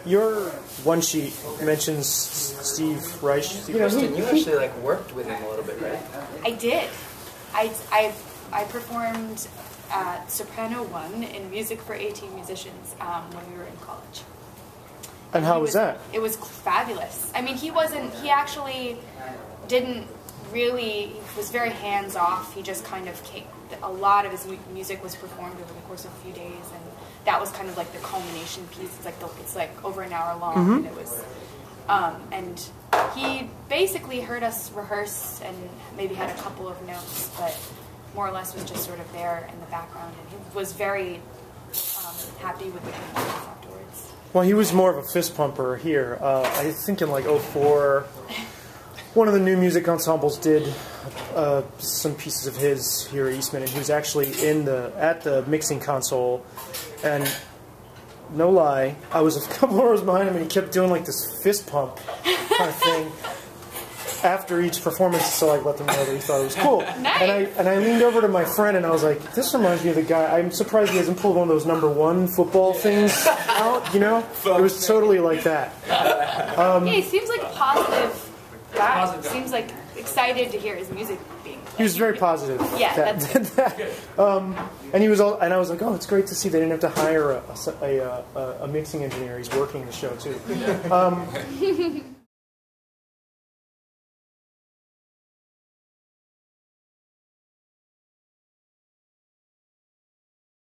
Your one sheet mentions Steve Reich. You actually like worked with him a little bit, right? I did. I performed Soprano 1 in Music for 18 Musicians when we were in college. And how was that? It was fabulous. I mean, he actually didn't really, he was very hands-off. He just kind of came, a lot of his music was performed over the course of a few days, and that was kind of like the culmination piece. It's like over an hour long, and it was, and he basically heard us rehearse and maybe had a couple of notes, but more or less was just sort of there in the background, and he was very happy with the performance afterwards. Well, he was more of a fist pumper here. I think in like '04, one of the new music ensembles did some pieces of his here at Eastman, and he was actually at the mixing console, and no lie, I was a couple rows behind him, and he kept doing like this fist pump kind of thing after each performance, so I let them know that he thought it was cool. Nice. And I leaned over to my friend, and I was like, "This reminds me of the guy. I'm surprised he hasn't pulled one of those #1 football things out. You know, it was totally like that." Yeah, he seems like a positive guy. Seems like excited to hear his music being played. He was very positive. Yeah, that's good. And he was all, and I was like, "Oh, it's great to see they didn't have to hire a mixing engineer. He's working the show too."